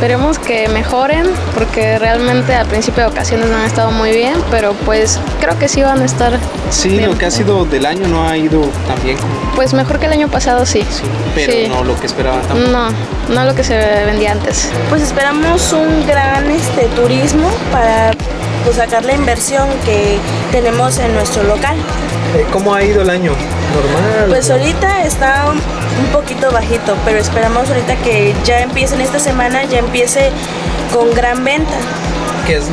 esperemos que mejoren, porque realmente al principio de ocasiones no han estado muy bien, pero pues creo que sí van a estar Sí, bien. lo que ha sido del año no ha ido tan bien como... Pues mejor que el año pasado, sí. Sí, pero Sí. no lo que esperaban tampoco. No lo que se vendía antes. Pues esperamos un gran turismo para pues, sacar la inversión que tenemos en nuestro local. ¿Cómo ha ido el año? ¿Normal? Pues ahorita está un poquito bajito, pero esperamos ahorita que ya empiece en esta semana, ya empiece con gran venta. Que es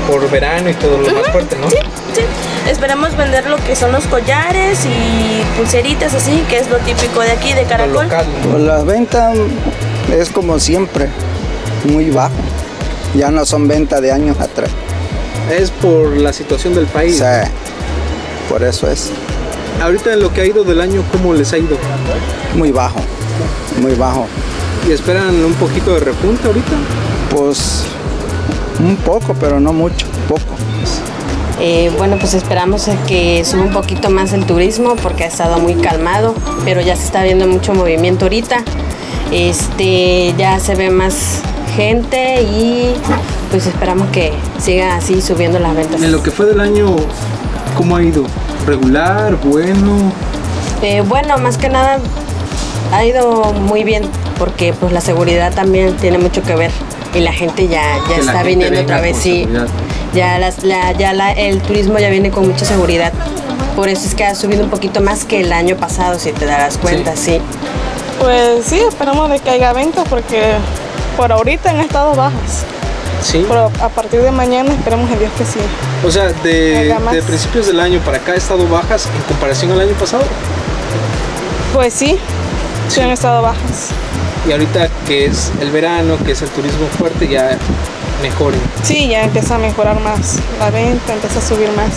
por verano y todo lo más fuerte, ¿no? Sí, sí. Esperamos vender lo que son los collares y pulseritas así, que es lo típico de aquí, de Lo Caracol. local. Pues la venta es como siempre, muy bajo. Ya no son ventas de años atrás. Es por la situación del país. O sea, por eso es Ahorita en lo que ha ido del año, ¿cómo les ha ido? muy bajo, muy bajo. ¿Y esperan un poquito de repunte ahorita? Pues un poco, pero no mucho, poco. Bueno, pues esperamos a que suba un poquito más el turismo porque ha estado muy calmado, pero ya se está viendo mucho movimiento ahorita. Ya se ve más gente y pues esperamos que siga así subiendo las ventas. En lo que fue del año, ¿cómo ha ido? ¿Regular? ¿Bueno? Bueno, más que nada ha ido muy bien porque pues la seguridad también tiene mucho que ver y la gente ya Que la está gente viniendo venga otra vez, con sí. seguridad. El turismo ya viene con mucha seguridad. Por eso es que ha subido un poquito más que el año pasado, si te darás cuenta, sí. Pues sí, esperamos de que haya ventas porque por ahorita han estado bajas. Sí. Pero a partir de mañana esperemos en Dios que sí. O sea, Haga más. de principios del año para acá ha estado bajas en comparación al año pasado. Pues sí, sí han estado bajas. Y ahorita que es el verano, que es el turismo fuerte, ya mejoren. Sí, ya empieza a mejorar más la venta, empieza a subir más.